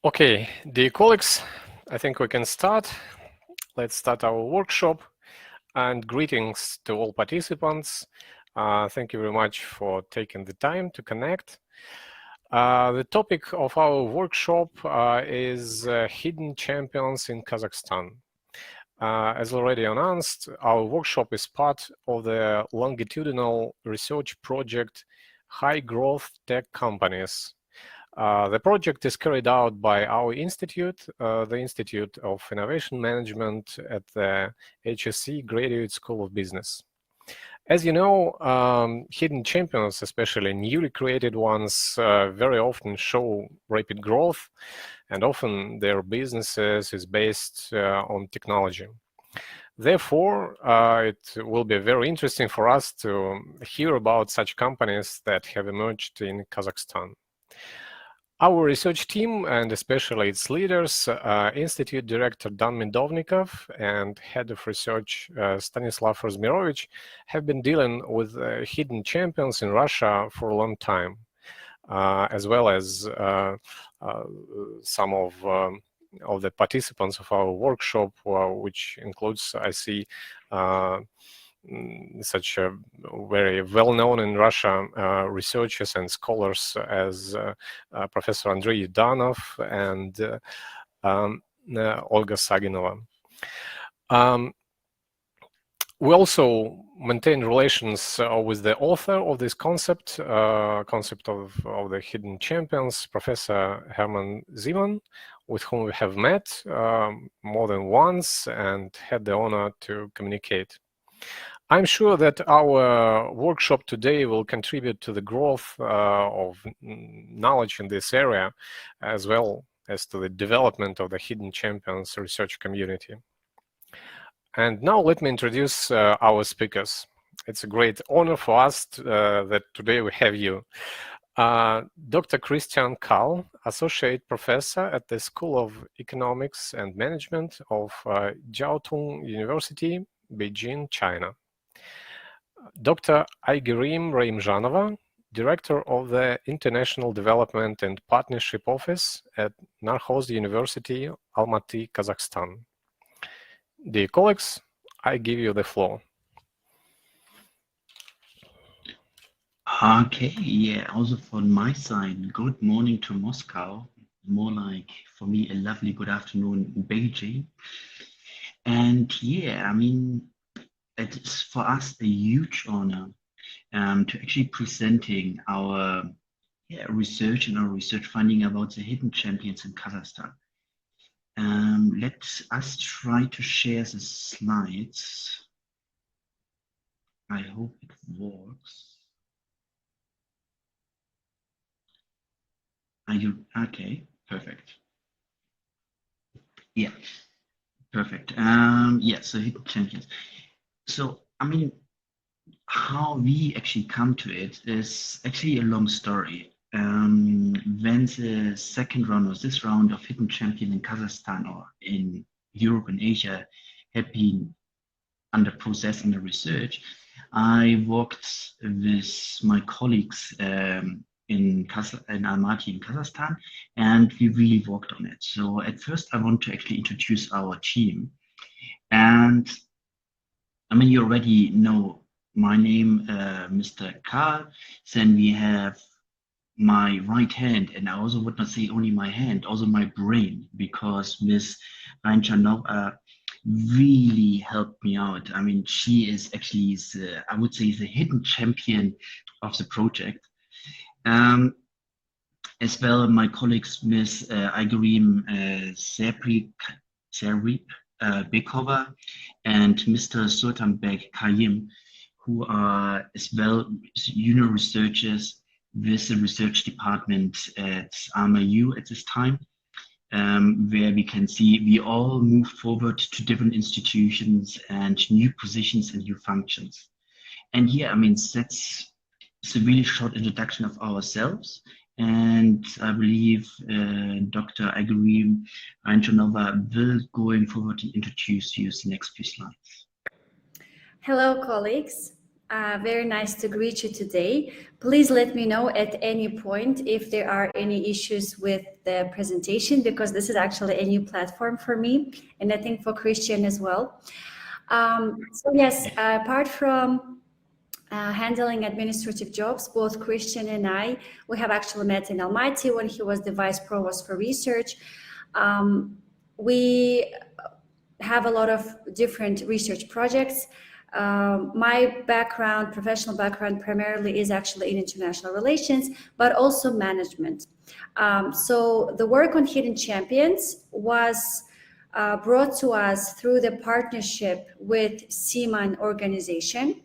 Okay, dear colleagues, I think we can start. Let's start our workshop, and greetings to all participants. Thank you very much for taking the time to connect. The topic of our workshop is hidden champions in Kazakhstan. As already announced, our workshop is part of the longitudinal research project High Growth Tech Companies. The project is carried out by our institute, the Institute of Innovation Management at the HSC Graduate School of Business. As you know, hidden champions, especially newly created ones, very often show rapid growth, and often their businesses is based on technology. Therefore, it will be very interesting for us to hear about such companies that have emerged in Kazakhstan. Our research team, and especially its leaders, Institute Director Dan Mendovnikov and Head of Research Stanislav Razmirovich, have been dealing with hidden champions in Russia for a long time, as well as some of the participants of our workshop, which includes, I see, such a very well-known in Russia researchers and scholars as Professor Andrei Yudanov and Olga Saginova. We also maintain relations with the author of this concept of the hidden champions, Professor Herman Ziman, with whom we have met more than once and had the honor to communicate. I'm sure that our workshop today will contribute to the growth of knowledge in this area, as well as to the development of the hidden champions research community. And now let me introduce our speakers. It's a great honor for us that today we have you. Dr. Christian KAHL, Associate Professor at the School of Economics and Management of Jiaotong University, Beijing, China. Dr. Aigerim RAIMZHANOVA, Director of the International Development and Partnership Office at Narxoz University, Almaty, Kazakhstan. Dear colleagues, I give you the floor. Okay, yeah, also from my side, good morning to Moscow. More like, for me, a lovely good afternoon in Beijing. And yeah, I mean, it's for us a huge honor to actually presenting our research and our research finding about the hidden champions in Kazakhstan. Let us try to share the slides. I hope it works. Are you okay? Perfect. Yeah, perfect. Yeah, so hidden champions. So, I mean, how we actually come to it is actually a long story. When the second round or this round of hidden champion in Kazakhstan or in Europe and Asia had been under process and research, I worked with my colleagues in Almaty in Kazakhstan, and we really worked on it. So at first, I want to actually introduce our team. And I mean, you already know my name, Mr. KAHL. Then we have my right hand, and I also would not say only my hand, also my brain, because Miss RAIMZHANOVA really helped me out. I mean, she is actually, I would say, the hidden champion of the project. As well, my colleagues, Miss Aigerim Bekova and Mr. Sultanbek Kayim, who are as well junior researchers with the research department at RMIU at this time, where we can see we all moved forward to different institutions and new positions and new functions. And here, I mean, that's a really short introduction of ourselves. And I believe Dr. Aigerim RAIMZHANOVA will going forward to introduce you the next few slides. Hello, colleagues. Very nice to greet you today. Please let me know at any point if there are any issues with the presentation, because this is actually a new platform for me, and I think for Christian as well. So yes, apart from handling administrative jobs, both Christian and we have actually met in Almaty when he was the Vice Provost for Research. We have a lot of different research projects. My background, professional background, primarily is actually in international relations, but also management. So the work on hidden champions was brought to us through the partnership with CIMAN organization,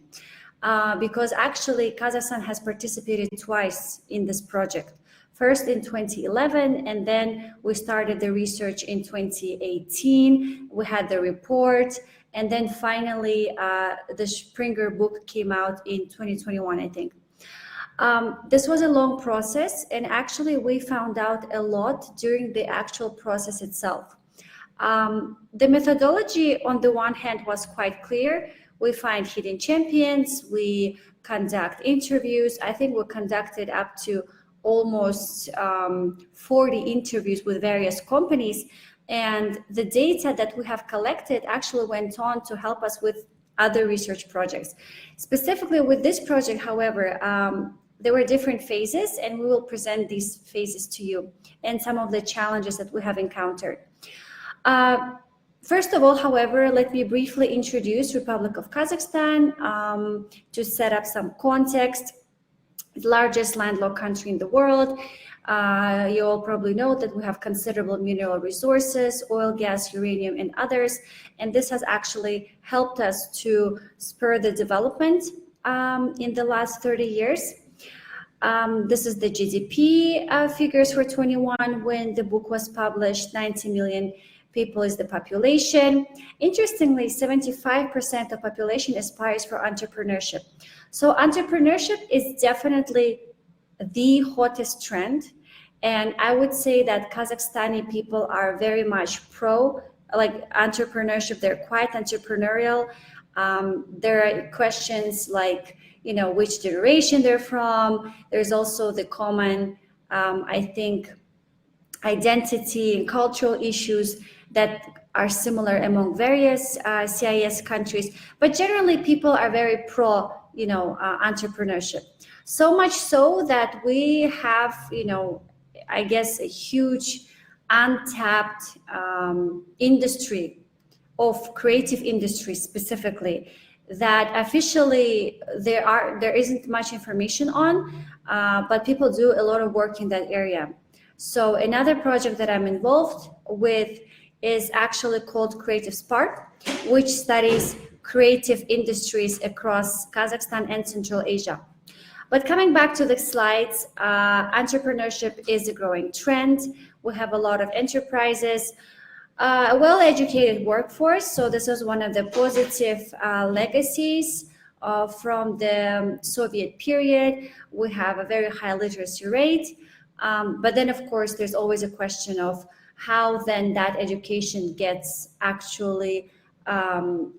because actually Kazakhstan has participated twice in this project. First in 2011, and then we started the research in 2018. We had the report, and then finally the Springer book came out in 2021, I think. This was a long process, and actually we found out a lot during the actual process itself. The methodology on the one hand was quite clear. We find hidden champions, we conduct interviews. I think we conducted up to almost 40 interviews with various companies, and the data that we have collected actually went on to help us with other research projects. Specifically with this project, however, there were different phases, and we will present these phases to you and some of the challenges that we have encountered. First of all, however, let me briefly introduce Republic of Kazakhstan to set up some context. The largest landlocked country in the world. You all probably know that we have considerable mineral resources, oil, gas, uranium, and others, and this has actually helped us to spur the development in the last 30 years. This is the GDP figures for 21 when the book was published. 90 million people is the population. Interestingly, 75% of population aspires for entrepreneurship. So entrepreneurship is definitely the hottest trend. And I would say that Kazakhstani people are very much pro entrepreneurship. They're quite entrepreneurial. There are questions like, you know, which generation they're from. There's also the common, I think, identity and cultural issues that are similar among various CIS countries, but generally people are very pro, you know, entrepreneurship. So much so that we have, you know, I guess a huge untapped industry of creative industry specifically that officially there isn't much information on, but people do a lot of work in that area. So another project that I'm involved with is actually called Creative Spark, which studies creative industries across Kazakhstan and Central Asia. But coming back to the slides, entrepreneurship is a growing trend. We have a lot of enterprises, a well-educated workforce. So this is one of the positive legacies from the Soviet period. We have a very high literacy rate. But then, of course, there's always a question of how then that education gets actually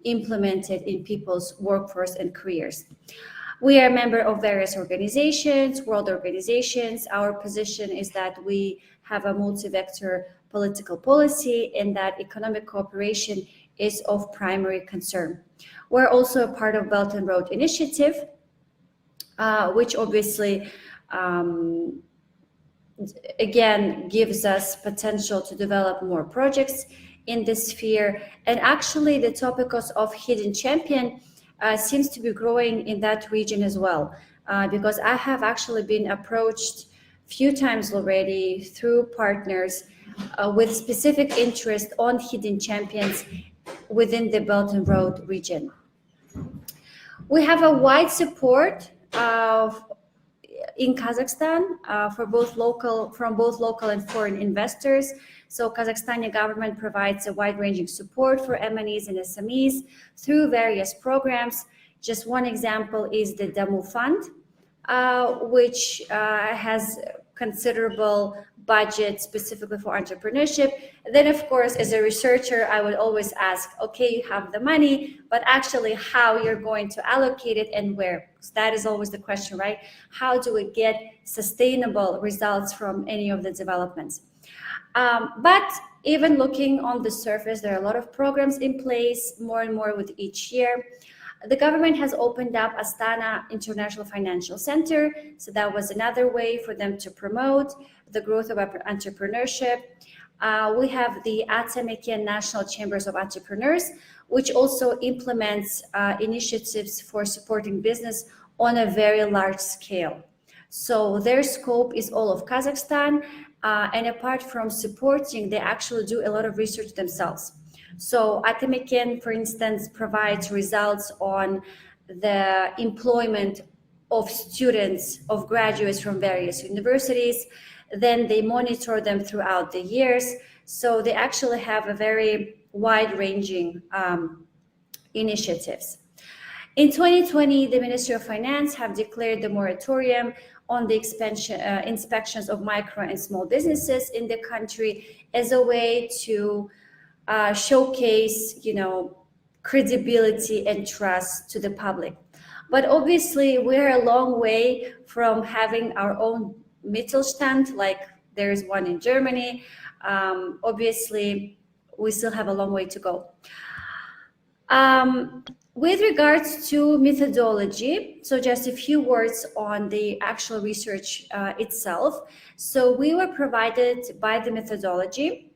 implemented in people's workforce and careers. We are a member of various organizations, world organizations. Our position is that we have a multi-vector political policy and that economic cooperation is of primary concern. We're also a part of Belt and Road Initiative, which obviously again gives us potential to develop more projects in this sphere. And actually the topic of hidden champion seems to be growing in that region as well, because I have actually been approached a few times already through partners with specific interest on hidden champions within the Belt and Road region. We have a wide support in Kazakhstan from both local and foreign investors. So Kazakhstani government provides a wide-ranging support for MNEs and SMEs through various programs. Just one example is the Damu Fund, which has considerable budget specifically for entrepreneurship. And then, of course, as a researcher, I would always ask, okay, you have the money, but actually how you're going to allocate it and where? Because that is always the question, right? How do we get sustainable results from any of the developments? But even looking on the surface, there are a lot of programs in place, more and more with each year. The government has opened up Astana International Financial Center, so that was another way for them to promote the growth of entrepreneurship. We have the Atamekian National Chambers of Entrepreneurs, which also implements initiatives for supporting business on a very large scale. So their scope is all of Kazakhstan, and apart from supporting, they actually do a lot of research themselves. So Atamekian, for instance, provides results on the employment of students, of graduates from various universities. Then they monitor them throughout the years. So they actually have a very wide-ranging initiatives. In 2020, the Ministry of Finance have declared the moratorium on the inspections of micro and small businesses in the country as a way to showcase, credibility and trust to the public. But obviously, we're a long way from having our own Mittelstand, like there is one in Germany. Obviously, we still have a long way to go. With regards to methodology, so just a few words on the actual research itself. So we were provided by the methodology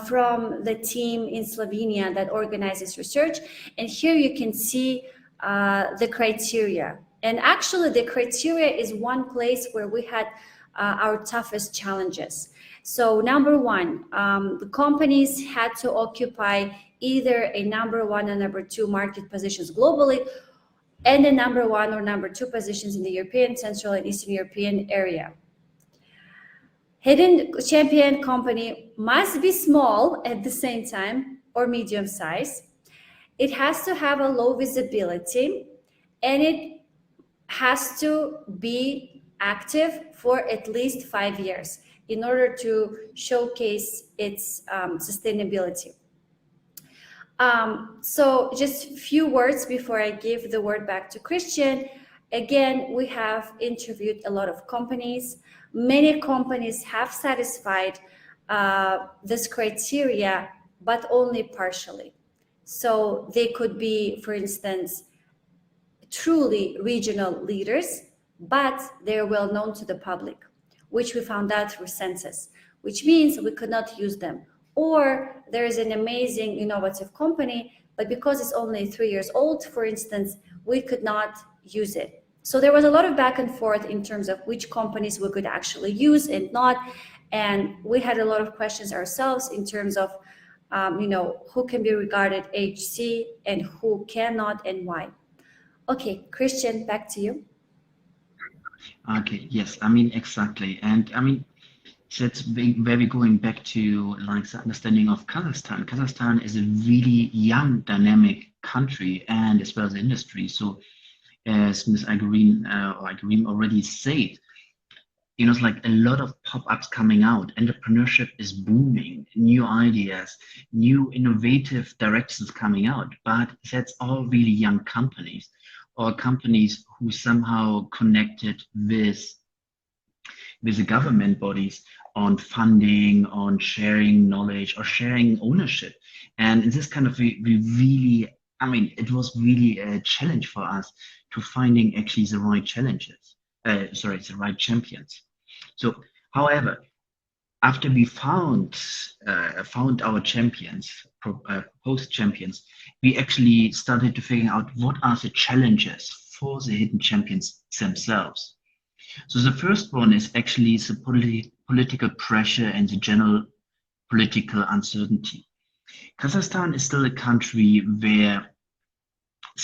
from the team in Slovenia that organizes research. And here you can see the criteria. And actually the criteria is one place where we had our toughest challenges. So number one, the companies had to occupy either a number one and number two market positions globally, and a number one or number two positions in the European, Central and Eastern European area. Hidden champion company must be small at the same time or medium size. It has to have a low visibility, and it has to be active for at least 5 years in order to showcase its sustainability. So just a few words before I give the word back to Christian. Again, we have interviewed a lot of companies. Many companies have satisfied this criteria, but only partially. So they could be, for instance, truly regional leaders, but they're well known to the public, which we found out through census, which means we could not use them. Or there is an amazing innovative company, but because it's only 3 years old, for instance, we could not use it. So there was a lot of back and forth in terms of which companies we could actually use and not. And we had a lot of questions ourselves in terms of, who can be regarded HC and who cannot and why. Okay, Christian, back to you. Okay, yes, exactly. And so it's where we're going back to the understanding of Kazakhstan. Kazakhstan is a really young, dynamic country and as well as industry. So as Ms. Aigerim already said, it's like a lot of pop-ups coming out. Entrepreneurship is booming, new ideas, new innovative directions coming out, but that's all really young companies or companies who somehow connected with the government bodies on funding, on sharing knowledge or sharing ownership. And in this kind of, we really, it was really a challenge for us to finding actually the right the right champions. So, however, after we found our champions, proposed champions, we actually started to figure out what are the challenges for the hidden champions themselves. So the first one is actually the political pressure and the general political uncertainty. Kazakhstan is still a country where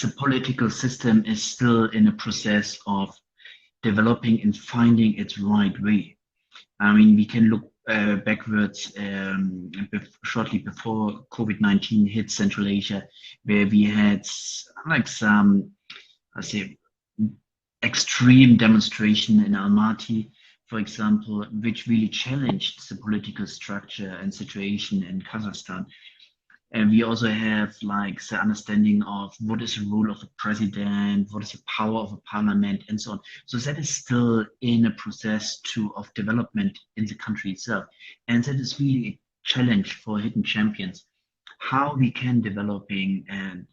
the political system is still in a process of developing and finding its right way. We can look backwards shortly before COVID-19 hit Central Asia, where we had some, extreme demonstration in Almaty for example, which really challenged the political structure and situation in Kazakhstan. And we also have like the understanding of what is the role of the president, what is the power of a parliament, and so on. So that is still in a process of development in the country itself. And that is really a challenge for hidden champions, how we can developing and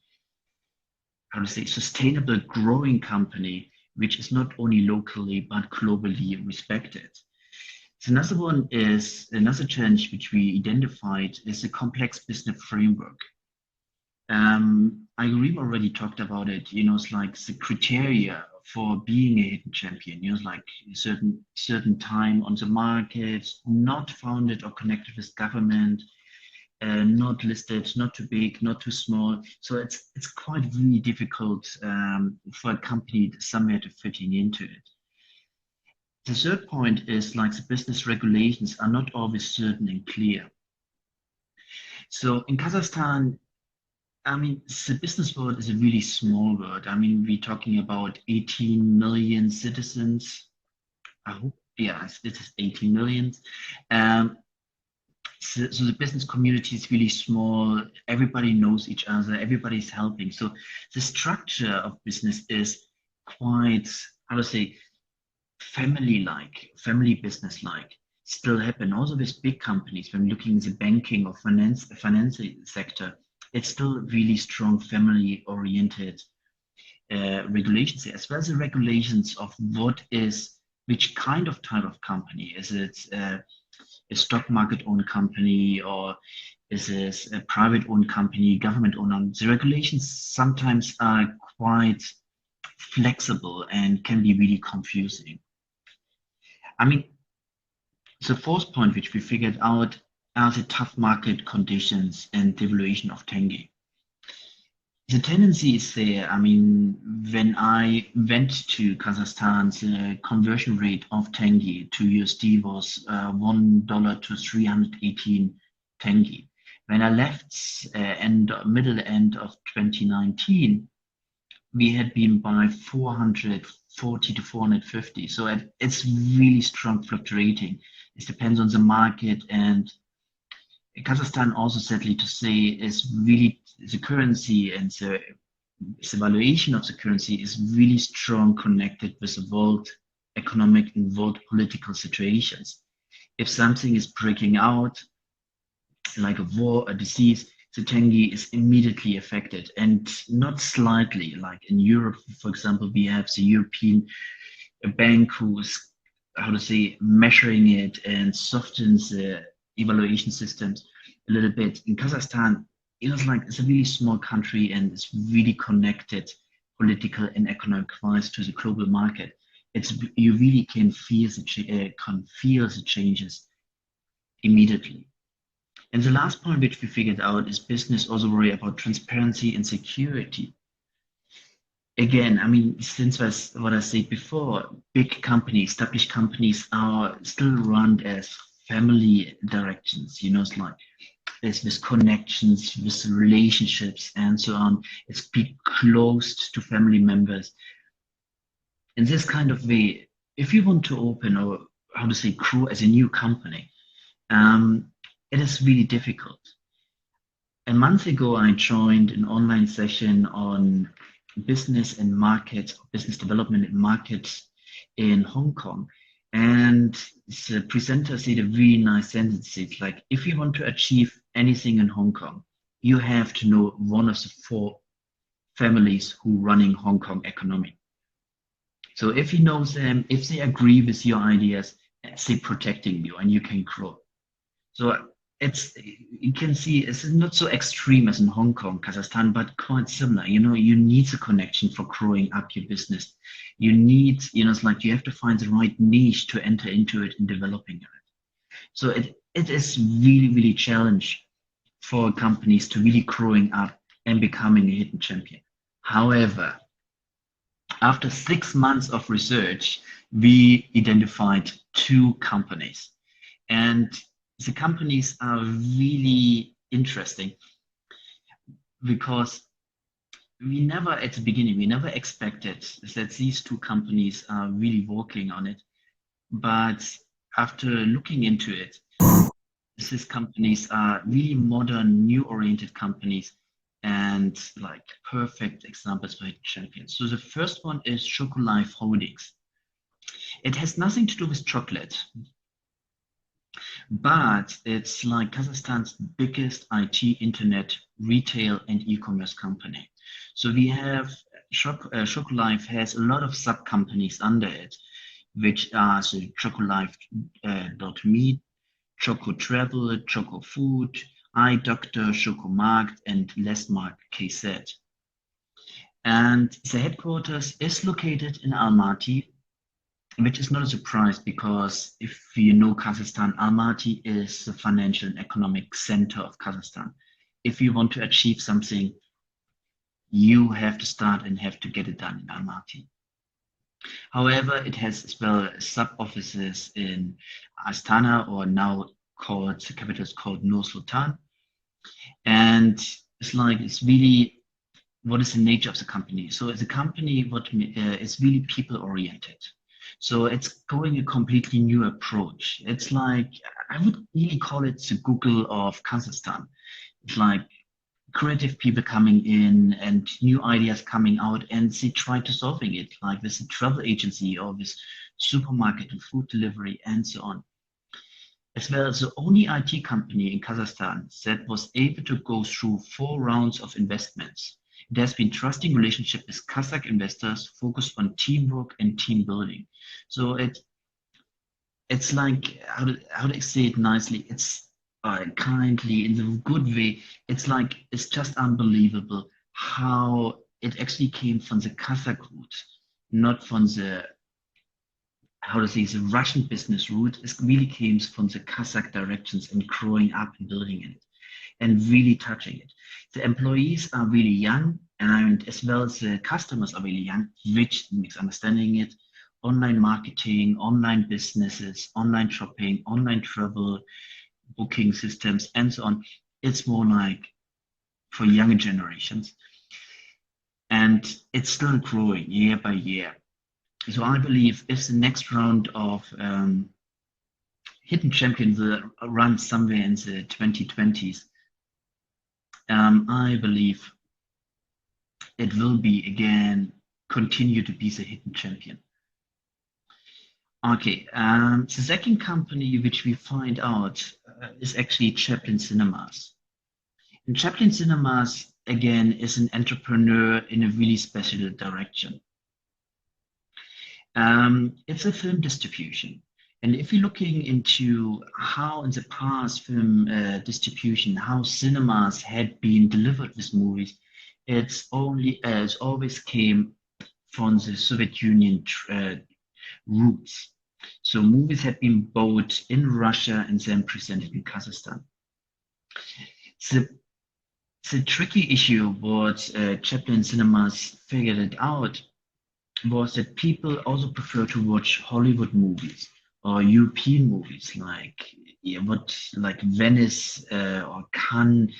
how to say sustainable growing company, which is not only locally but globally respected. Another one is another challenge which we identified is a complex business framework. Aigerim already talked about it. It's like the criteria for being a hidden champion. It's like a certain time on the market, not founded or connected with government, not listed, not too big, not too small. So it's quite really difficult for a company somewhere to fitting into it. The third point is like the business regulations are not always certain and clear. So in Kazakhstan, I mean, the business world is a really small world. I mean, we're talking about 18 million citizens. I hope, yeah, it is 18 million. So the business community is really small. Everybody knows each other. Everybody's helping. So the structure of business is quite, how to say, family business-like, still happen. Also with big companies, when looking at the banking or financing sector, it's still really strong family-oriented regulations, as well as the regulations of which kind of type of company. Is it a stock market-owned company, or is it a private-owned company, government-owned? The regulations sometimes are quite flexible and can be really confusing. I mean, the fourth point which we figured out are the tough market conditions and devaluation of tenge. The tendency is there. I mean, when I went to Kazakhstan, the conversion rate of tenge to USD was $1 to 318 tenge. When I left middle end of 2019, we had been by 440 to 450. So it's really strong fluctuating. It depends on the market, and Kazakhstan also, sadly to say, is really the currency and the valuation of the currency is really strong connected with the world economic and world political situations. If something is breaking out, like a war, a disease, the tenge is immediately affected, and not slightly. Like in Europe, for example, we have the European Bank who's, how to say, measuring it and softens the evaluation systems a little bit. In Kazakhstan, it's a really small country and it's really connected political and economic wise to the global market. You really can feel the changes immedely. And the last point which we figured out is business also worry about transparency and security. Again, I mean, since what I said before, big companies, established companies are still run as family directions. It's like there's this connections, with relationships, and so on. It's be close to family members. In this kind of way, if you want to open, or how to say, grow as a new company, it is really difficult. A month ago, I joined an online session on business and markets, business development and markets in Hong Kong. And the presenter said a really nice sentence. It's like, if you want to achieve anything in Hong Kong, you have to know one of the 4 families who running Hong Kong economy. So if you know them, if they agree with your ideas, they're protecting you and you can grow. So you can see it's not so extreme as in Hong Kong, Kazakhstan, but quite similar. You need a connection for growing up your business. You need, it's like you have to find the right niche to enter into it and developing it. So it is really, really challenging for companies to really growing up and becoming a hidden champion. However, after 6 months of research, we identified 2 companies, and the companies are really interesting because at the beginning, we never expected that these 2 companies are really working on it. but after looking into it, these companies are really modern, new-oriented companies and like perfect examples for hidden champions. So the first one is Chocolife Holdings. It has nothing to do with chocolate, but it's like Kazakhstan's biggest IT, internet, retail, and e-commerce company. So we have Chocolife has a lot of sub-companies under it, which are so Chocolife.me, Choco Travel, Choco Food, iDoctor, Chocomarkt, and Lesmark KZ. And the headquarters is located in Almaty, which is not a surprise because if you know Kazakhstan, Almaty is the financial and economic center of Kazakhstan. If you want to achieve something, you have to start and have to get it done in Almaty. However, it has as well sub-offices in Astana, or now called, the capital is called Nur Sultan. And it's really, what is the nature of the company? So it's a company what is really people-oriented. So it's going a completely new approach. It's like, I would really call it the Google of Kazakhstan. It's like creative people coming in and new ideas coming out, and they try to solving it, like with a travel agency or with supermarket and food delivery and so on. As well as the only IT company in Kazakhstan that was able to go through 4 rounds of investments. It has been trusting relationship with Kazakh investors focused on teamwork and team building. So it's like, how do I say it nicely? It's kindly, in the good way. It's like, it's just unbelievable how it actually came from the Kazakh route, not from the, how to say, the Russian business route. It really came from the Kazakh directions and growing up and building it and really touching it. The employees are really young, and as well as the customers are really young, which makes understanding it. Online marketing, online businesses, online shopping, online travel, booking systems, and so on. It's more like for younger generations. And it's still growing year by year. So I believe if the next round of Hidden Champion will run somewhere in the 2020s, I believe it will be again, continue to be the Hidden Champion. Okay, the second company which we find out is actually Chaplin Cinemas. And Chaplin Cinemas, again, is an entrepreneur in a really special direction. It's a film distribution. And if you're looking into how in the past film distribution, how cinemas had been delivered with movies, it's always came from the Soviet Union roots. So movies had been bought in Russia and then presented in Kazakhstan. The tricky issue what Chaplin Cinemas figured it out was that people also prefer to watch Hollywood movies or European movies like Venice or Cannes,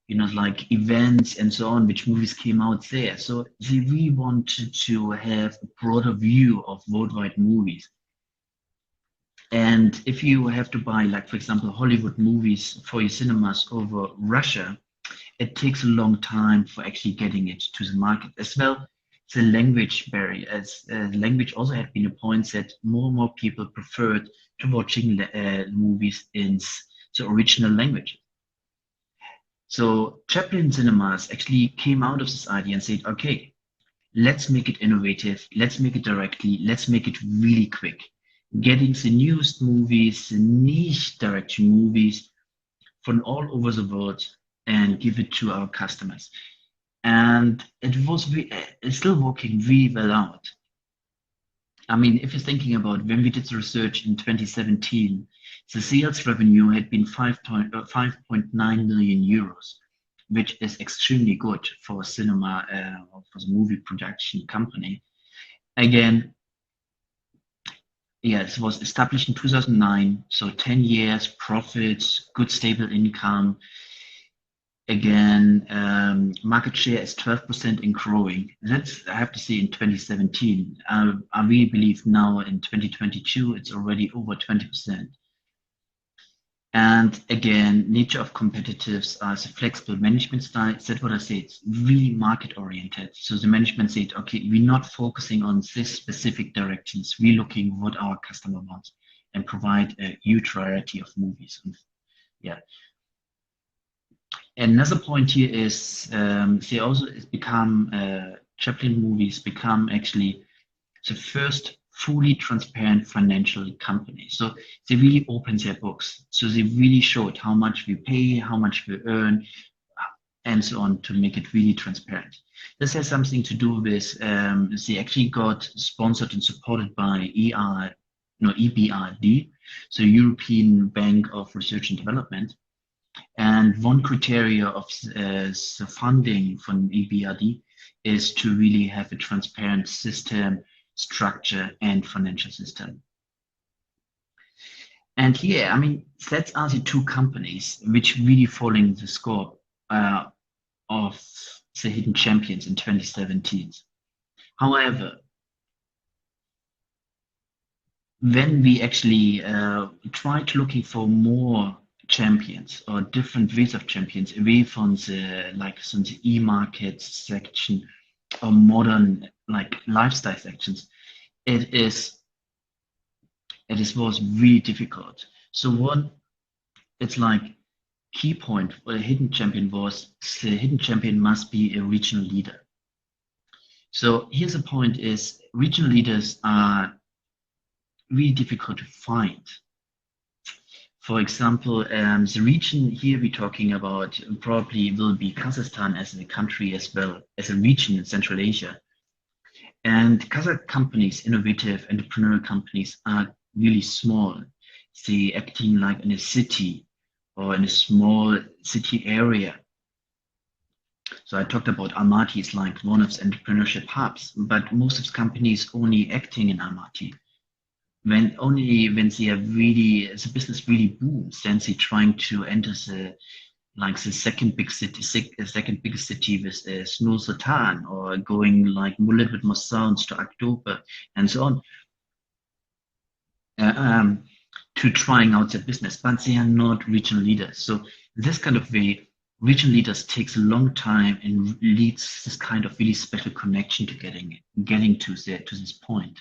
like events and so on, which movies came out there. So they really wanted to have a broader view of worldwide movies. And if you have to buy, like, for example, Hollywood movies for your cinemas over Russia, it takes a long time for actually getting it to the market. As well, the language barrier, as language also had been a point that more and more people preferred to watching movies in the original language. So Chaplin Cinemas actually came out of this idea and said, okay, let's make it innovative, let's make it directly, let's make it really quick. Getting the newest movies, the niche direction movies from all over the world and give it to our customers. And it's still working really well out. I mean, if you're thinking about when we did the research in 2017, the sales revenue had been 5.9 million euros, which is extremely good for a cinema or for the movie production company. Again, yes, it was established in 2009, so 10 years, profits, good stable income. Again, market share is 12% and growing. That's, I have to say, in 2017. I really believe now in 2022, it's already over 20%. And again, nature of competitives as a flexible management style. That's what I say. It's really market oriented. So the management said, okay, we're not focusing on this specific directions. We're looking what our customer wants and provide a huge variety of movies. Yeah. Another point here is they also become Chaplin movies become actually the first fully transparent financial company. So they really opened their books. So they really showed how much we pay, how much we earn, and so on to make it really transparent. This has something to do with they actually got sponsored and supported by EBRD, so European Bank of Research and Development. And one criteria of the funding from EBRD is to really have a transparent system, structure, and financial system. And here, I mean, that are the two companies which really following the scope of the Hidden Champions in 2017. However, when we actually tried looking for more champions or different ways of champions away from the e-market section or modern like lifestyle sections, it was really difficult. So one, it's like key point for a hidden champion was the hidden champion must be a regional leader. So here's the point is regional leaders are really difficult to find. For example, the region here we're talking about probably will be Kazakhstan as a country as well as a region in Central Asia. And Kazakh companies, innovative entrepreneurial companies, are really small. They acting like in a city or in a small city area. So I talked about Almaty is like one of the entrepreneurship hubs, but most of the companies only acting in Almaty. When they are really, the business really booms, then they're trying to enter the second biggest city with Nur Sultan, or going like a little bit more south to October and so on, to trying out their business, but they are not regional leaders. So this kind of way, regional leaders takes a long time and leads this kind of really special connection to getting to this point.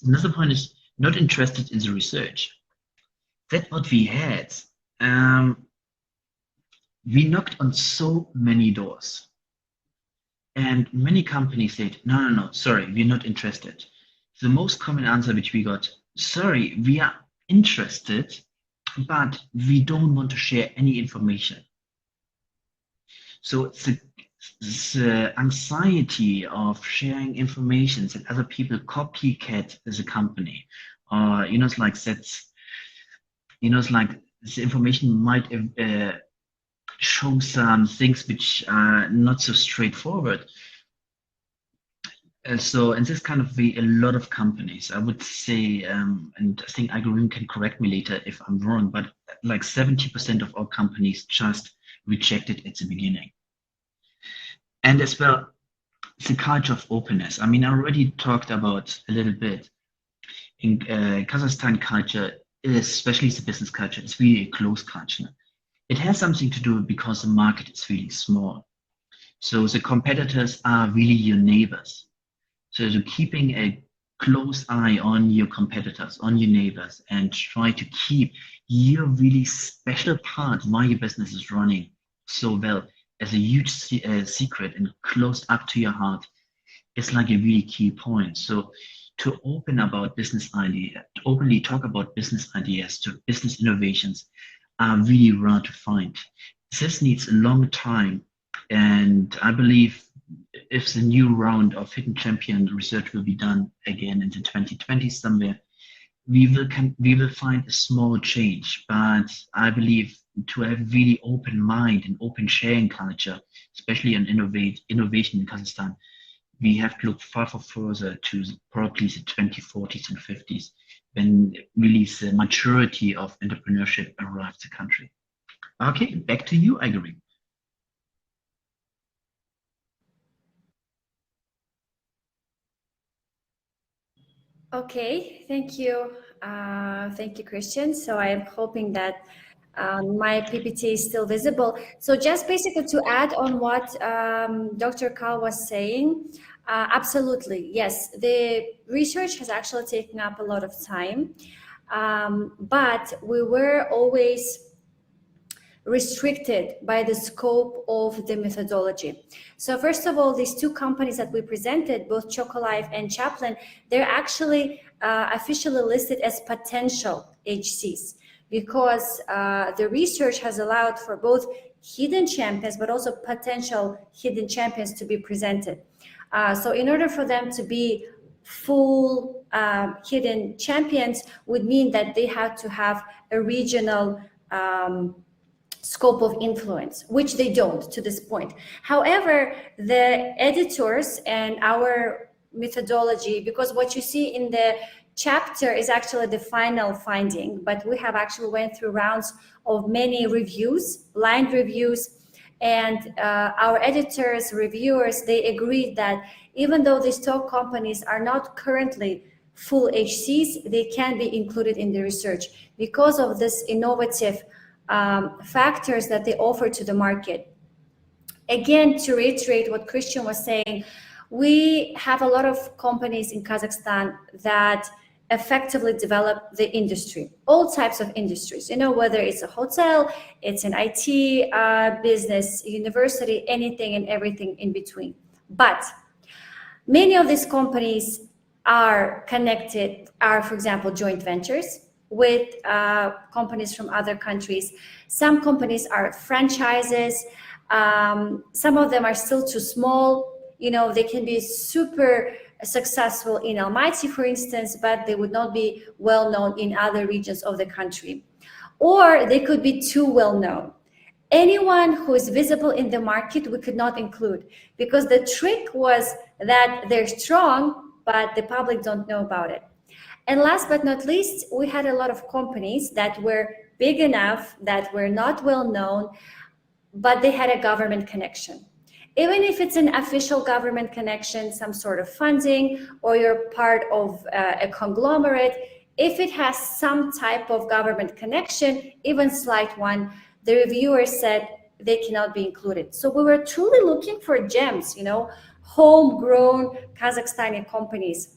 Another point is not interested in the research. That's what we had. We knocked on so many doors, and many companies said, no, sorry, we're not interested. The most common answer which we got, sorry, we are interested, but we don't want to share any information. So the anxiety of sharing information that other people copycat as a company, it's like the information might show some things which are not so straightforward. So in this kind of way, a lot of companies, I would say, and I think Aigerim can correct me later if I'm wrong, but like 70% of all companies just rejected at the beginning. And as well, the culture of openness. I mean, I already talked about a little bit. In Kazakhstan culture, especially the business culture, it's really a closed culture. It has something to do because the market is really small. So the competitors are really your neighbors. So you're keeping a close eye on your competitors, on your neighbors, and try to keep your really special part why your business is running so well as a huge secret and close up to your heart. It's like a really key point. So to open about business idea, to openly talk about business ideas, to business innovations are really rare to find. This needs a long time, and I believe if the new round of Hidden Champion research will be done again in the 2020s somewhere, we will find a small change. But I believe to have really open mind and open sharing culture, especially on innovation in Kazakhstan, we have to look far further to probably the 2040s and 50s, when really the maturity of entrepreneurship arrives the country. Okay, back to you, Aigerim. Okay, thank you. Thank you, Christian. So I am hoping that my PPT is still visible. So just basically to add on what Dr. KAHL was saying, absolutely, yes, the research has actually taken up a lot of time, but we were always restricted by the scope of the methodology. So first of all, these two companies that we presented, both Chocolife and Chaplin, they're actually officially listed as potential HCs because the research has allowed for both hidden champions, but also potential hidden champions to be presented. So in order for them to be full hidden champions would mean that they had to have a regional scope of influence, which they don't to this point. However, the editors and our methodology, because what you see in the chapter is actually the final finding, but we have actually went through rounds of many reviews, blind reviews, and our editors, reviewers, they agreed that even though these top companies are not currently full HCs, they can be included in the research because of this innovative factors that they offer to the market. Again, to reiterate what Christian was saying, we have a lot of companies in Kazakhstan that effectively develop the industry, all types of industries, you know, whether it's a hotel, it's an IT business, university, anything and everything in between. But many of these companies are connected, for example, joint ventures with companies from other countries. Some companies are franchises. Some of them are still too small. You know, they can be super successful in Almaty, for instance, but they would not be well known in other regions of the country. Or they could be too well known. Anyone who is visible in the market, we could not include, because the trick was that they're strong, but the public don't know about it. And last but not least, we had a lot of companies that were big enough, that were not well known, but they had a government connection. Even if it's an official government connection, some sort of funding, or you're part of a conglomerate, if it has some type of government connection, even slight one, the reviewer said they cannot be included. So we were truly looking for gems, you know, homegrown Kazakhstani companies.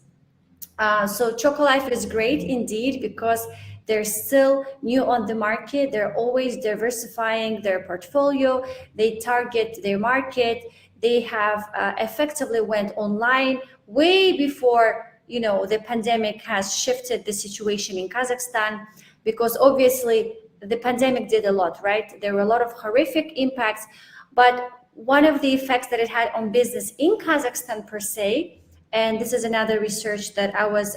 So Chocolife is great indeed because they're still new on the market. They're always diversifying their portfolio. They target their market. They have effectively went online way before, you know, the pandemic has shifted the situation in Kazakhstan, because obviously the pandemic did a lot, right? There were a lot of horrific impacts, but one of the effects that it had on business in Kazakhstan per se, and this is another research that I was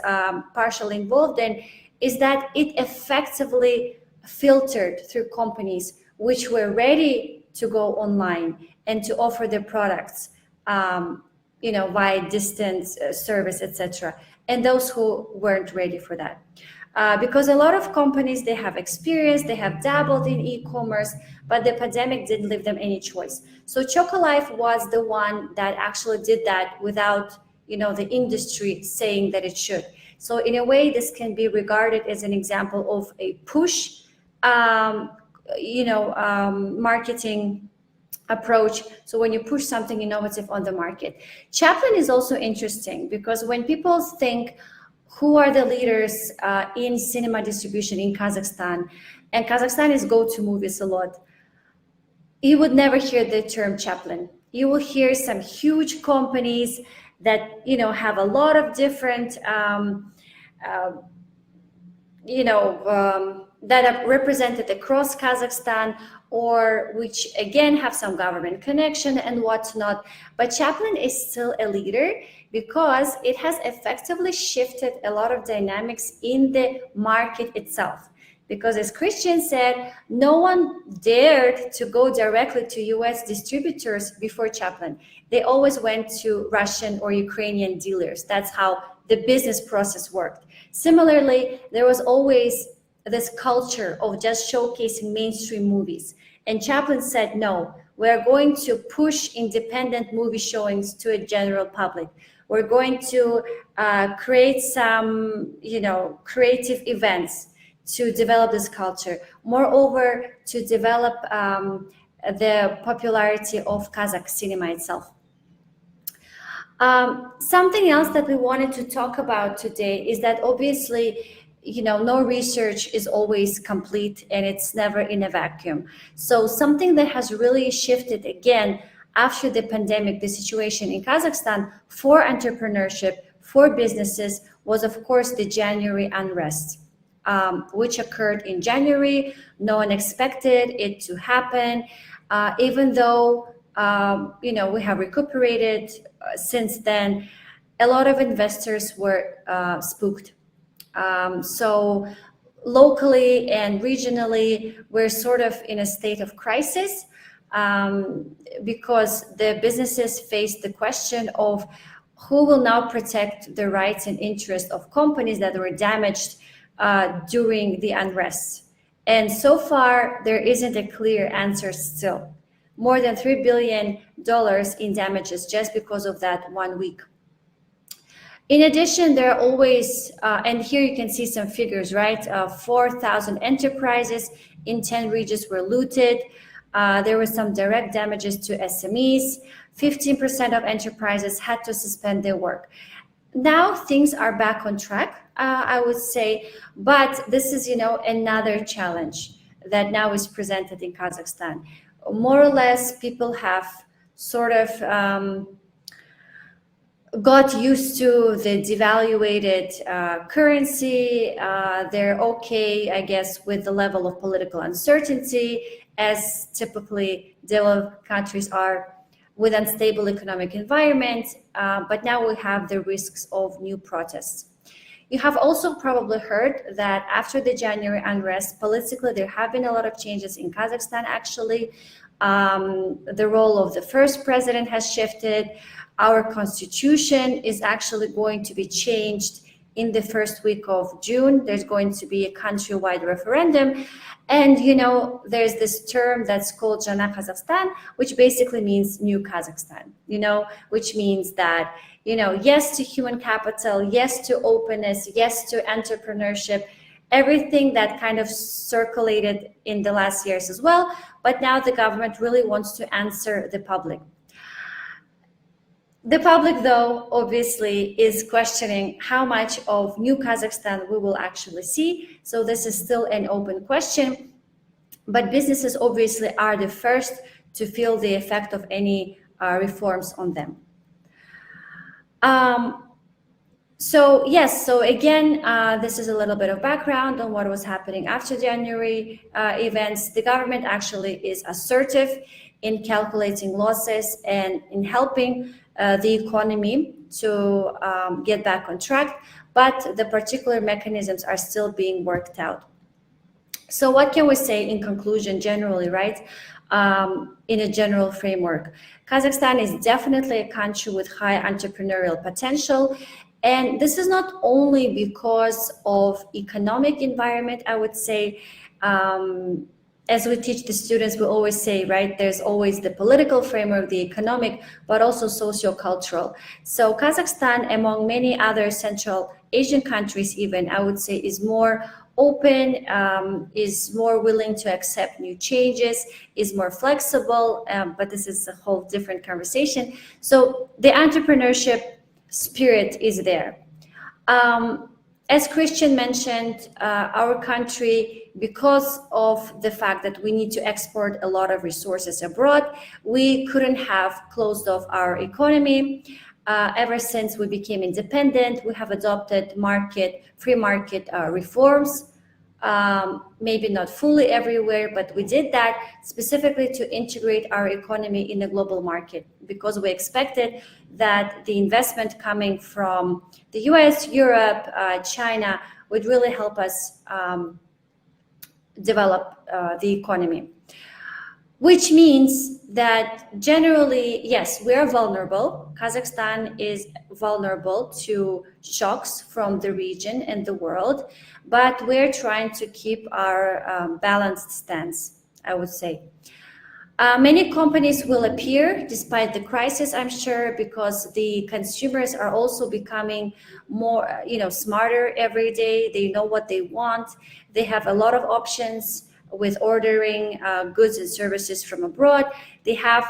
partially involved in, is that it effectively filtered through companies which were ready to go online and to offer their products, you know, via distance service, etc., and those who weren't ready for that. Because a lot of companies, they have experience, they have dabbled in e-commerce, but the pandemic didn't leave them any choice. So Chocolife was the one that actually did that without, you know, the industry saying that it should. So in a way, this can be regarded as an example of a push, marketing approach. So when you push something innovative on the market. Chaplin is also interesting because when people think who are the leaders in cinema distribution in Kazakhstan, and Kazakhstan is go-to movies a lot, you would never hear the term Chaplin. You will hear some huge companies that, you know, have a lot of different, that are represented across Kazakhstan, or which again have some government connection and whatnot. But Chaplin is still a leader because it has effectively shifted a lot of dynamics in the market itself. Because as Christian said, no one dared to go directly to US distributors before Chaplin. They always went to Russian or Ukrainian dealers. That's how the business process worked. Similarly, there was always this culture of just showcasing mainstream movies. And Chaplin said, no, we're going to push independent movie showings to a general public. We're going to create some, creative events to develop this culture. Moreover, to develop the popularity of Kazakh cinema itself. Something else that we wanted to talk about today is that obviously, no research is always complete and it's never in a vacuum. So something that has really shifted again after the pandemic, the situation in Kazakhstan for entrepreneurship, for businesses, was of course the January unrest, which occurred in January. No one expected it to happen, even though we have recuperated since then. A lot of investors were spooked. So locally and regionally, we're sort of in a state of crisis because the businesses face the question of who will now protect the rights and interests of companies that were damaged during the unrest. And so far, there isn't a clear answer still. More than $3 billion in damages just because of that 1 week. In addition, there are always, and here you can see some figures, right? 4,000 enterprises in 10 regions were looted. There were some direct damages to SMEs. 15% of enterprises had to suspend their work. Now things are back on track, I would say, but this is, another challenge that now is presented in Kazakhstan. More or less, people have sort of got used to the devaluated currency. They're okay, I guess, with the level of political uncertainty, as typically developed countries are with unstable economic environment. But now we have the risks of new protests. You have also probably heard that after the January unrest, politically, there have been a lot of changes in Kazakhstan, actually. The role of the first president has shifted. Our constitution is actually going to be changed in the first week of June. There's going to be a countrywide referendum. And, there's this term that's called Jana Kazakhstan, which basically means new Kazakhstan, which means that, yes to human capital, yes to openness, yes to entrepreneurship, everything that kind of circulated in the last years as well. But now the government really wants to answer the public. The public, though, obviously is questioning how much of new Kazakhstan we will actually see. So this is still an open question, but businesses obviously are the first to feel the effect of any reforms on them. So again, this is a little bit of background on what was happening after January events. The government actually is assertive in calculating losses and in helping the economy to get back on track, but the particular mechanisms are still being worked out. So what can we say in conclusion generally, right? In a general framework, Kazakhstan is definitely a country with high entrepreneurial potential. And this is not only because of economic environment, I would say. As we teach the students, we always say, right, there's always the political framework, the economic, but also socio-cultural. So Kazakhstan, among many other Central Asian countries even, I would say, is more open, is more willing to accept new changes, is more flexible, but this is a whole different conversation. So the entrepreneurship spirit is there. As Christian mentioned, our country, because of the fact that we need to export a lot of resources abroad, we couldn't have closed off our economy. Ever since we became independent, we have adopted free market reforms. Maybe not fully everywhere, but we did that specifically to integrate our economy in the global market, because we expected that the investment coming from the US, Europe, China would really help us develop the economy. Which means that generally, yes, we are vulnerable. Kazakhstan is vulnerable to shocks from the region and the world, but we're trying to keep our balanced stance, I would say. Many companies will appear despite the crisis, I'm sure, because the consumers are also becoming more, smarter every day. They know what they want. They have a lot of options with ordering goods and services from abroad. They have,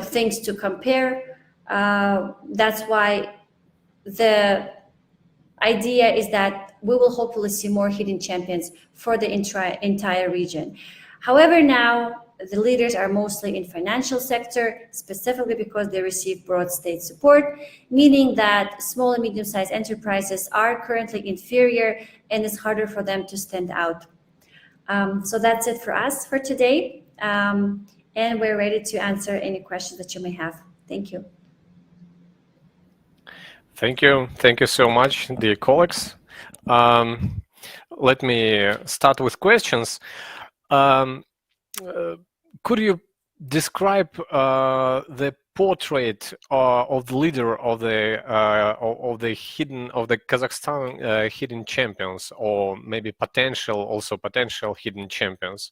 things to compare. That's why the idea is that we will hopefully see more hidden champions for the entire region. However, now the leaders are mostly in financial sector, specifically because they receive broad state support, meaning that small and medium-sized enterprises are currently inferior and it's harder for them to stand out. So that's it for us for today. And we're ready to answer any questions that you may have. Thank you. Thank you. Thank you so much, dear colleagues. Let me start with questions. Could you describe the portrait of the leader of the Kazakhstan hidden champions, or maybe potential hidden champions?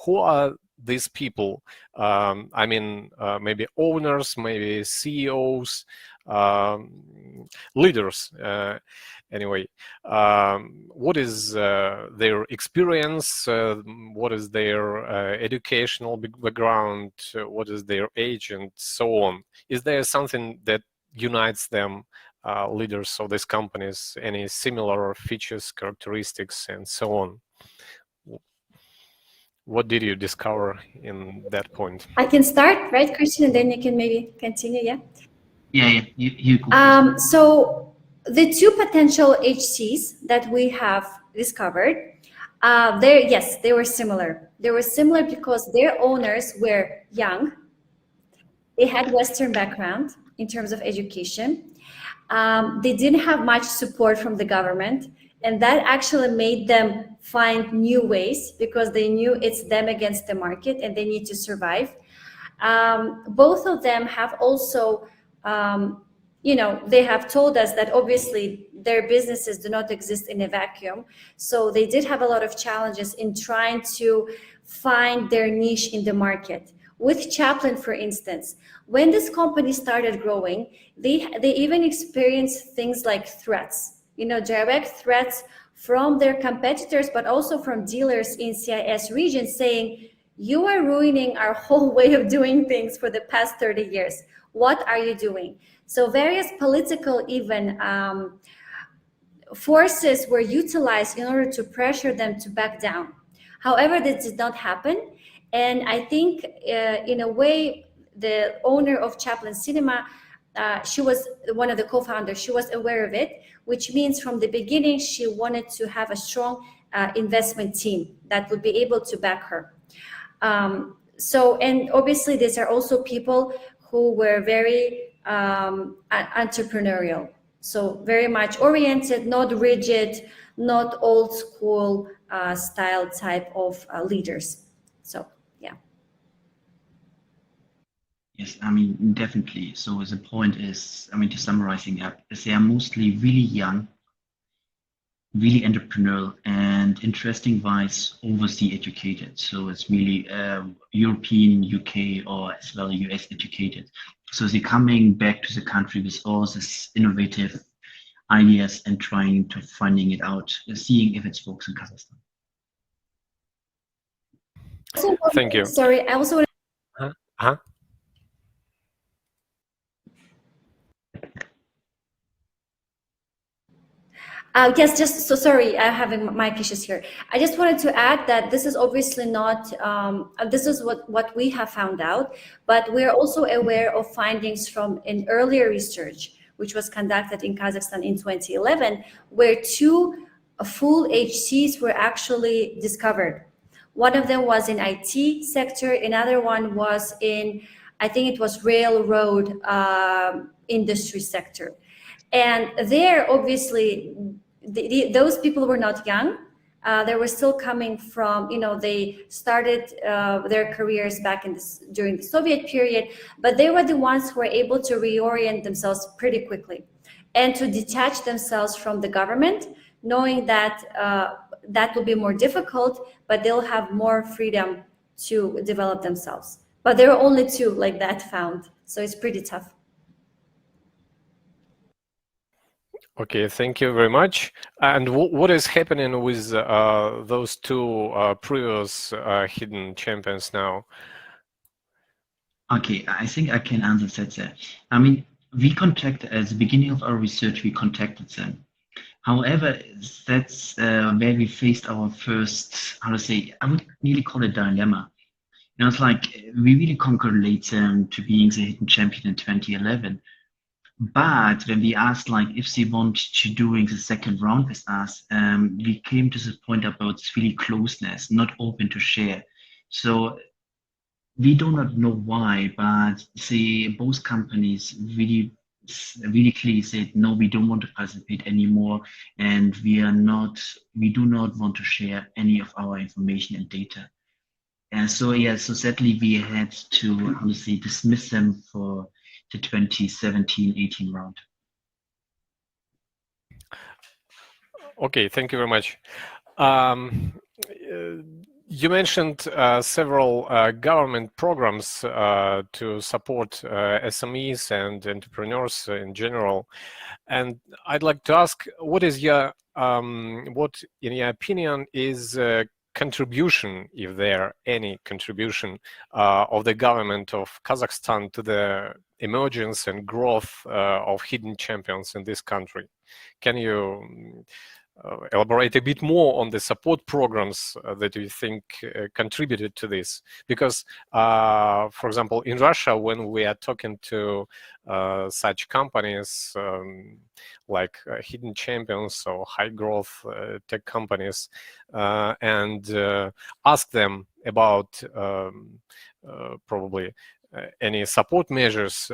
Who are these people? I mean, maybe owners, maybe CEOs, leaders. Anyway, what is their experience? What is their educational background? What is their age, and so on? Is there something that unites them, leaders of these companies? Any similar features, characteristics, and so on? What did you discover in that point? I can start, right, Christian, and then you can maybe continue, yeah? Yeah. You go. So the two potential HCs that we have discovered, they were similar. They were similar because their owners were young. They had Western background in terms of education. They didn't have much support from the government, and that actually made them find new ways because they knew it's them against the market and they need to survive. Both of them have also, they have told us that obviously their businesses do not exist in a vacuum. So they did have a lot of challenges in trying to find their niche in the market. With Chaplin, for instance, when this company started growing, they even experienced things like threats, direct threats from their competitors, but also from dealers in CIS region saying, you are ruining our whole way of doing things for the past 30 years. What are you doing? So various political even forces were utilized in order to pressure them to back down. However, this did not happen. And I think in a way, the owner of Chaplin Cinema, she was one of the co-founders, she was aware of it, which means from the beginning, she wanted to have a strong investment team that would be able to back her. And obviously these are also people who were very entrepreneurial. So very much oriented, not rigid, not old school style type of leaders. So, yeah. Yes, I mean, definitely. So the point is, to summarizing up, is they are mostly really young, really entrepreneurial, and interesting wise overseas educated. So it's really European, UK, or as well US educated. So they're coming back to the country with all this innovative ideas and trying to finding it out, seeing if it works in Kazakhstan. Thank you. Sorry, I also want to... Yes, just so sorry, I'm having mic issues here. I just wanted to add that this is obviously not, this is what we have found out, but we're also aware of findings from an earlier research, which was conducted in Kazakhstan in 2011, where two full HCs were actually discovered. One of them was in IT sector, another one was in, I think it was railroad industry sector. And there, obviously, those people were not young. They were still coming from, they started their careers back during the Soviet period, but they were the ones who were able to reorient themselves pretty quickly and to detach themselves from the government, knowing that that will be more difficult, but they'll have more freedom to develop themselves. But there are only 2 like that found, so it's pretty tough. Okay, thank you very much. And what is happening with those 2 previous hidden champions now? Okay, I think I can answer that. I mean, we contacted, at the beginning of our research, we contacted them. However, that's where we faced our first, how to say, I would nearly call it dilemma. You know, it's like we really congratulate them to being the hidden champion in 2011. But when we asked like if they want to doing the second round with us, we came to the point about really closeness, not open to share. So we do not know why, but both companies really clearly said no, we don't want to participate anymore, and we do not want to share any of our information and data. And so yeah, so sadly we had to honestly dismiss them for the 2017-18 round. Okay, thank you very much. You mentioned several government programs to support SMEs and entrepreneurs in general, and I'd like to ask, what is your, what in your opinion is contribution, if there any contribution of the government of Kazakhstan to the emergence and growth of hidden champions in this country? Can you elaborate a bit more on the support programs that you think contributed to this? Because, for example, in Russia, when we are talking to such companies like hidden champions or high growth tech companies, and ask them about probably any support measures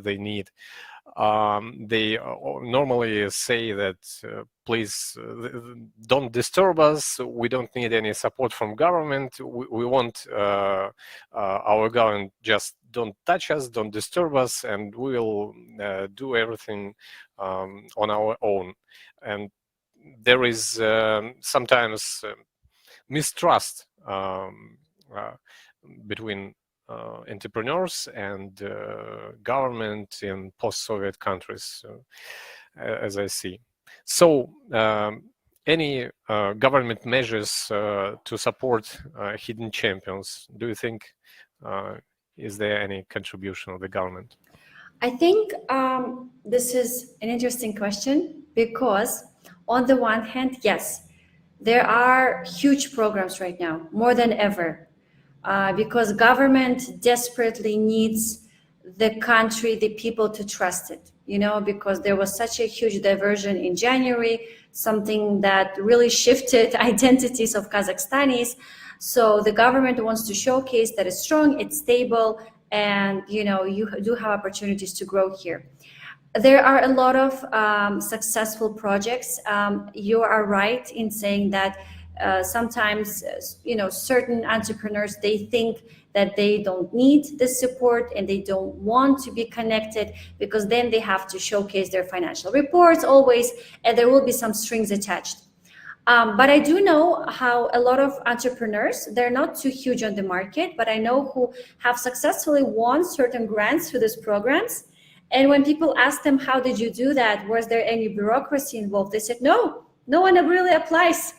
they need, they normally say that please don't disturb us, we don't need any support from government, we want our government just don't touch us, don't disturb us, and we will do everything on our own. And there is sometimes mistrust between entrepreneurs and government in post-Soviet countries, as I see. So any government measures to support hidden champions, do you think is there any contribution of the government? I think this is an interesting question, because on the one hand, yes, there are huge programs right now, more than ever, because government desperately needs the country, the people to trust it, you know, because there was such a huge diversion in January, something that really shifted identities of Kazakhstanis. So the government wants to showcase that it's strong, it's stable, and you know, you do have opportunities to grow here. There are a lot of successful projects. You are right in saying that sometimes, you know, certain entrepreneurs, they think that they don't need the support and they don't want to be connected, because then they have to showcase their financial reports always, and there will be some strings attached. But I do know how a lot of entrepreneurs, they're not too huge on the market, but I know who have successfully won certain grants through these programs. And when people ask them, how did you do that? Was there any bureaucracy involved? They said, no one really applies.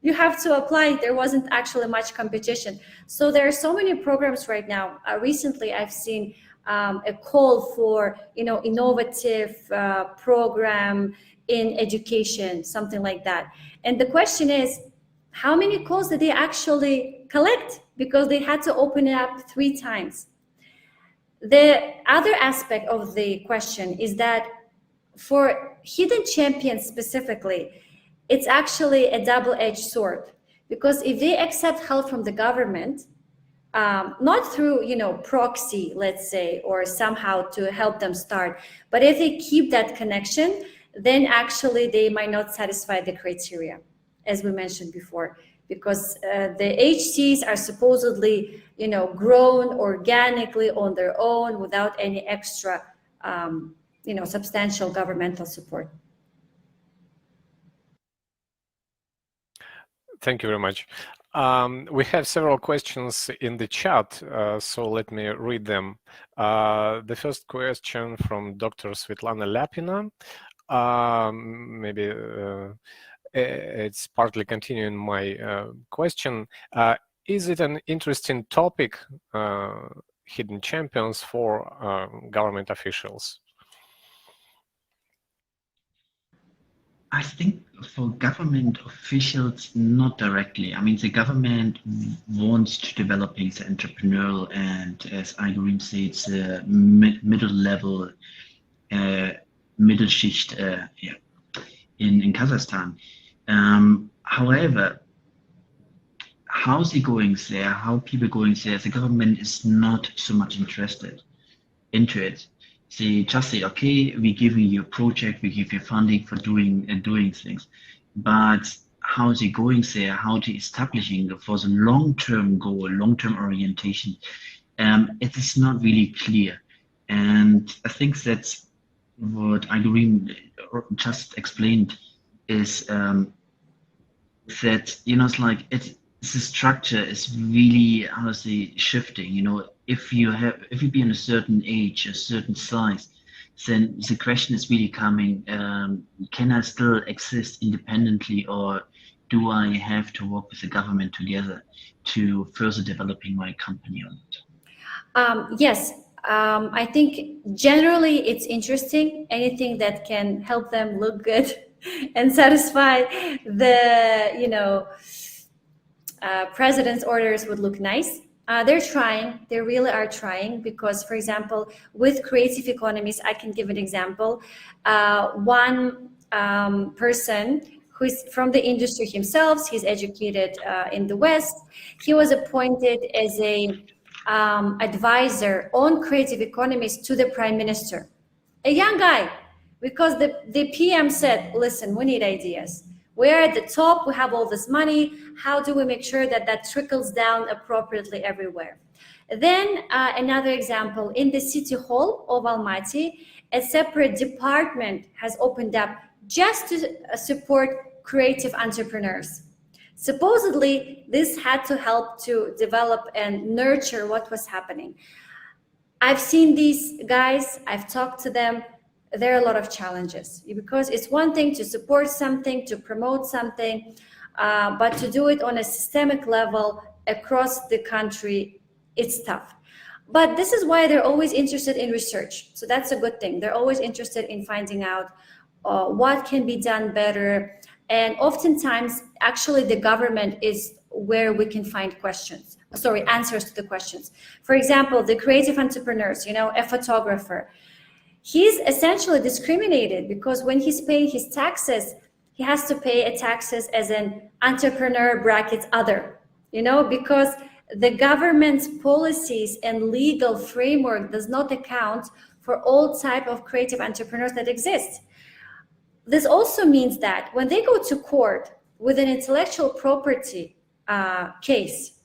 You have to apply. There wasn't actually much competition. So there are so many programs right now. Recently, I've seen a call for, you know, innovative program in education, something like that. And the question is, how many calls did they actually collect? Because they had to open it up 3 times. The other aspect of the question is that for hidden champions specifically, it's actually a double-edged sword, because if they accept help from the government, not through, you know, proxy, let's say, or somehow to help them start, but if they keep that connection, then actually they might not satisfy the criteria, as we mentioned before, because the HCs are supposedly, you know, grown organically on their own without any extra, you know, substantial governmental support. Thank you very much. We have several questions in the chat, so let me read them. The first question from Dr. Svetlana Lapina. Maybe it's partly continuing my question. Is it an interesting topic, hidden champions, for government officials? I think for government officials, not directly. I mean, the government wants to develop the entrepreneurial and, as Aigerim says, middle level, Mittelschicht in Kazakhstan. However, how's it going there? How people going there? The government is not so much interested into it. They just say, okay, we're giving you a project, we give you funding for doing things, but how is it going there? How to establishing for the long-term goal, long-term orientation? It is not really clear, and I think that's what Aigerim just explained is that it's like the structure is really, how to say, shifting. If you be in a certain age, a certain size, then the question is really coming, can I still exist independently, or do I have to work with the government together to further developing my company or not? Yes, I think generally it's interesting. Anything that can help them look good and satisfy the, president's orders would look nice. They're trying, they really are trying, because, for example, with creative economies, I can give an example. One person who's from the industry himself, he's educated in the West, he was appointed as a advisor on creative economies to the Prime Minister, a young guy, because the PM said, listen, we need ideas. We're at the top, we have all this money. How do we make sure that that trickles down appropriately everywhere? Then another example, in the city hall of Almaty, a separate department has opened up just to support creative entrepreneurs. Supposedly, this had to help to develop and nurture what was happening. I've seen these guys, I've talked to them. There are a lot of challenges, because it's one thing to support something, to promote something, but to do it on a systemic level across the country, it's tough. But this is why they're always interested in research. So that's a good thing. They're always interested in finding out what can be done better. And oftentimes, actually, the government is where we can find answers to the questions. For example, the creative entrepreneurs, a photographer, he's essentially discriminated, because when he's paying his taxes, he has to pay taxes as an entrepreneur brackets other, because the government's policies and legal framework does not account for all type of creative entrepreneurs that exist. This also means that when they go to court with an intellectual property case,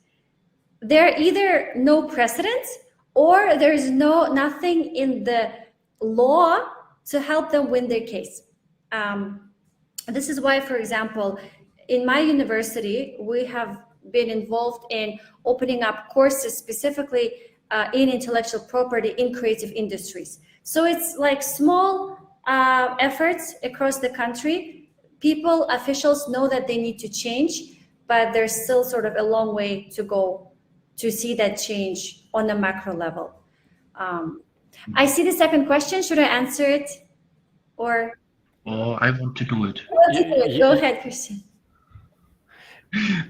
there are either no precedent, or there's nothing in the law to help them win their case. This is why, for example, in my university, we have been involved in opening up courses specifically in intellectual property in creative industries. So it's like small efforts across the country. Officials know that they need to change, but there's still sort of a long way to go to see that change on a macro level. I see the second question. Should I answer it, or? Oh, I want to do it. Go ahead, Christian.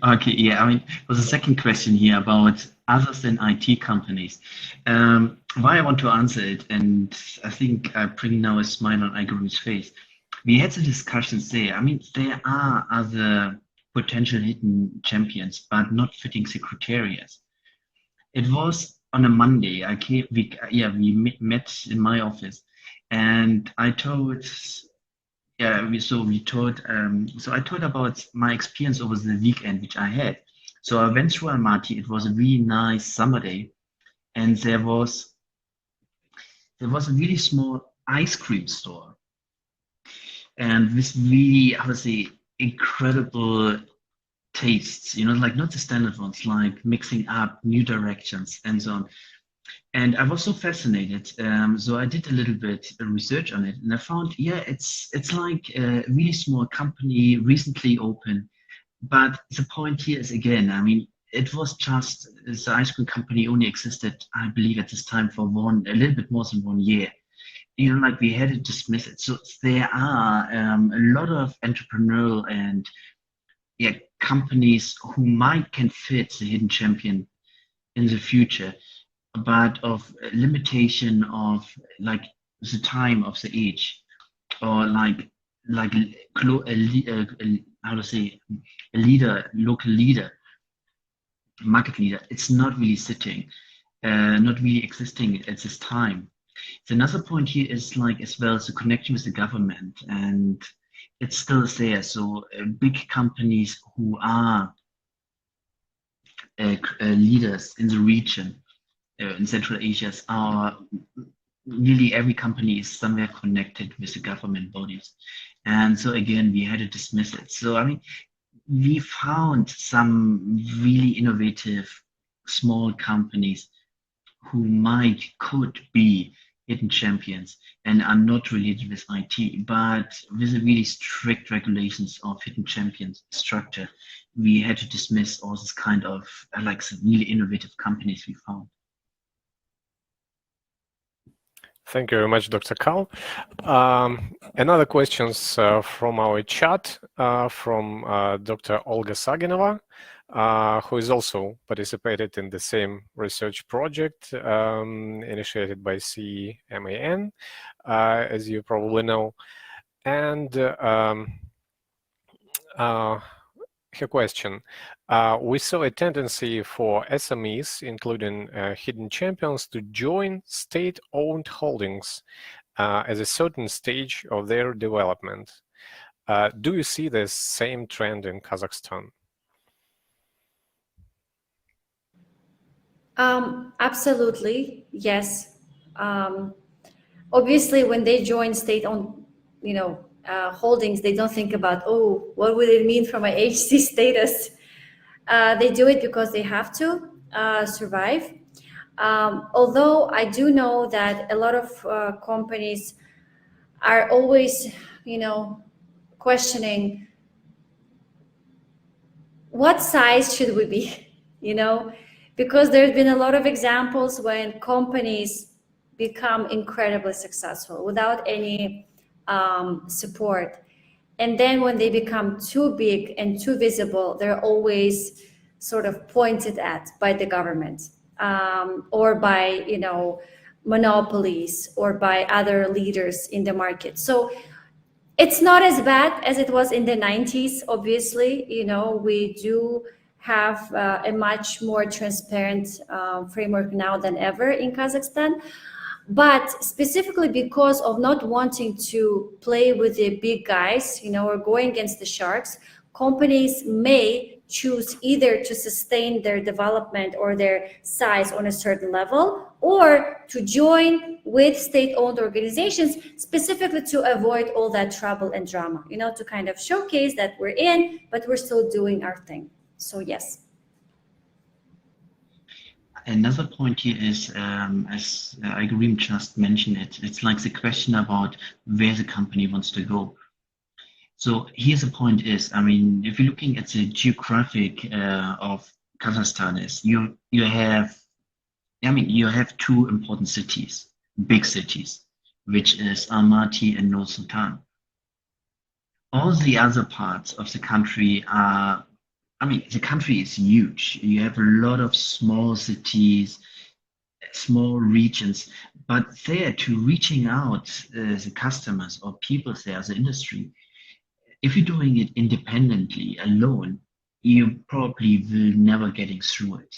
Okay, yeah, I mean, there's a second question here about others than IT companies. Why I want to answer it, and I think I bring now a smile on Aigerim's face. We had the discussions there. I mean, there are other potential hidden champions, but not fitting the criteria. It was on a Monday. We met in my office, and I told. So I told about my experience over the weekend, which I had. So I went through Almaty. It was a really nice summer day, and there was a really small ice cream store, and this really, how to say, incredible tastes, like not the standard ones, like mixing up new directions and so on. And I was so fascinated, so I did a little bit of research on it, and I found, yeah, it's like a really small company, recently open. But the point here is, again, I mean, it was just the ice cream company only existed, I believe, at this time for a little bit more than 1 year. Like we had to dismiss it. So there are a lot of entrepreneurial and companies who can fit the hidden champion in the future, but of limitation of like the time of the age, or how to say, a leader, local leader, market leader. It's not really sitting, not really existing at this time. So another point here is like as well as the connection with the government, and it's still there. So big companies who are leaders in the region, in Central Asia, are nearly every company is somewhere connected with the government bodies. And so again, we had to dismiss it. So I mean, we found some really innovative small companies who could be hidden champions and are not related with IT, but with the really strict regulations of hidden champions structure, we had to dismiss all this kind of like some really innovative companies we found. Thank you very much, Dr. KAHL. Another questions from our chat from Dr. Olga Saginova, who is also participated in the same research project initiated by CMAN, as you probably know. And her question, we saw a tendency for SMEs, including hidden champions, to join state-owned holdings at a certain stage of their development. Do you see the same trend in Kazakhstan? Absolutely, yes. Obviously, when they join state-owned, holdings, they don't think about, oh, what would it mean for my HC status? They do it because they have to survive. Although I do know that a lot of companies are always, questioning what size should we be, because there's been a lot of examples when companies become incredibly successful without any support. And then when they become too big and too visible, they're always sort of pointed at by the government or by, monopolies or by other leaders in the market. So it's not as bad as it was in the 90s, obviously. We do have a much more transparent framework now than ever in Kazakhstan. But specifically because of not wanting to play with the big guys, or going against the sharks, companies may choose either to sustain their development or their size on a certain level, or to join with state-owned organizations specifically to avoid all that trouble and drama, to kind of showcase that we're in, but we're still doing our thing. So yes. Another point here is, as Aigerim just mentioned it's like the question about where the company wants to go. So here's the point is, I mean, if you're looking at the geographic of Kazakhstan, is you have two important cities, big cities, which is Almaty and Nur-Sultan. All the other parts of the country are, the country is huge. You have a lot of small cities, small regions, but there to reaching out the customers or people there, the industry, if you're doing it independently, alone, you probably will never getting through it.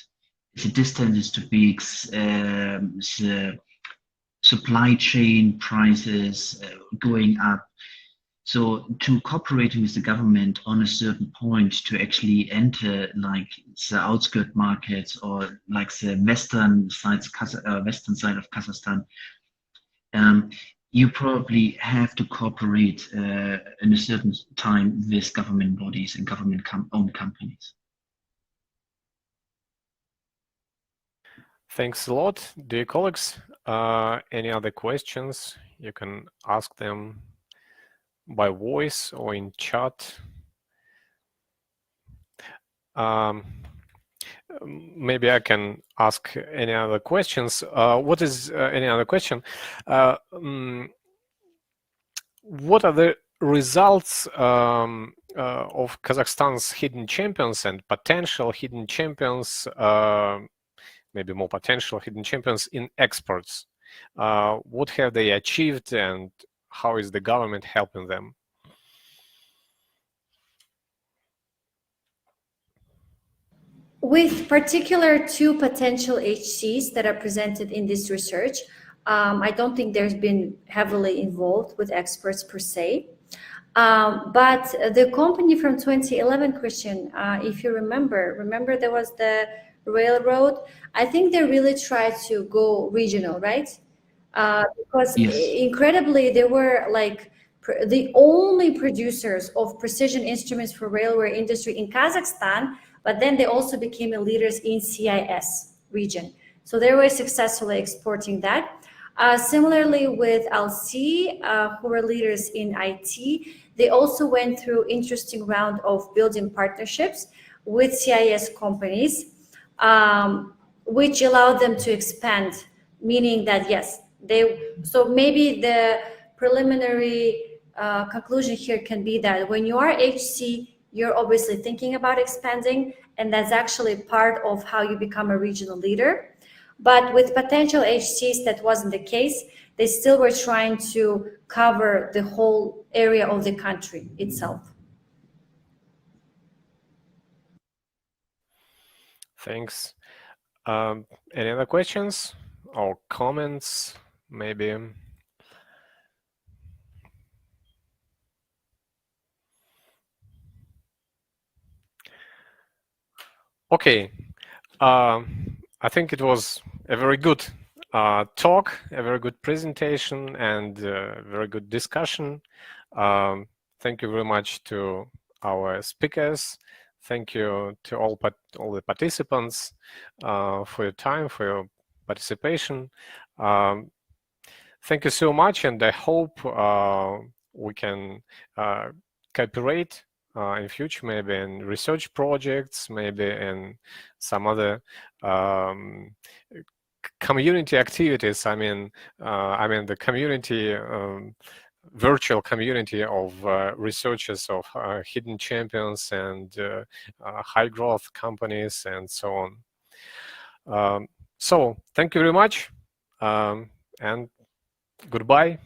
The distance is too big, the supply chain prices going up. So to cooperating with the government on a certain point to actually enter like the outskirt markets or like the western side of Kazakhstan, you probably have to cooperate in a certain time with government bodies and government-owned companies. Thanks a lot, dear colleagues. Any other questions? You can ask them by voice or in chat. Maybe I can ask any other questions. What is any other question? What are the results of Kazakhstan's hidden champions and potential hidden champions, maybe more potential hidden champions in exports? What have they achieved and how is the government helping them? With particular two potential HCs that are presented in this research, I don't think there's been heavily involved with experts per se. But the company from 2011, Christian, if you remember there was the railroad. I think they really tried to go regional, right? Because Yes. incredibly, they were like the only producers of precision instruments for railway industry in Kazakhstan, but then they also became leaders in CIS region. So they were successfully exporting that. Similarly with LC, who were leaders in IT, they also went through interesting round of building partnerships with CIS companies, which allowed them to expand, meaning that yes, so maybe the preliminary conclusion here can be that when you are HC, you're obviously thinking about expanding, and that's actually part of how you become a regional leader. But with potential HCs, that wasn't the case. They still were trying to cover the whole area of the country itself. Thanks. Any other questions or comments, maybe? Okay. I think it was a very good talk, a very good presentation, and very good discussion. Thank you very much to our speakers. Thank you to all the participants for your time, for your participation. Thank you so much, and I hope we can cooperate in future, maybe in research projects, maybe in some other community activities. I mean the community, virtual community of researchers of hidden champions and high growth companies and so on. So thank you very much, and goodbye.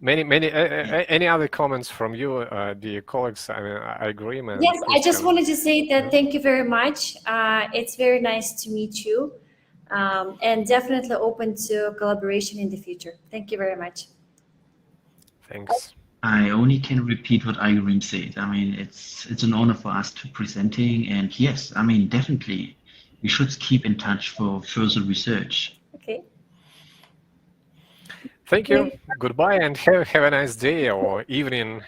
Any other comments from you, dear colleagues? I mean, Aigerim and yes, Christian. I just wanted to say that thank you very much. It's very nice to meet you, and definitely open to collaboration in the future. Thank you very much. Thanks. I only can repeat what Aigerim said. I mean, it's an honor for us to presenting, and yes, I mean, definitely we should keep in touch for further research. Okay. Thank you. Goodbye, and have a nice day or evening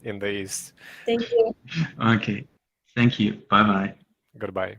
in the East. Thank you. Okay. Thank you. Bye-bye. Goodbye.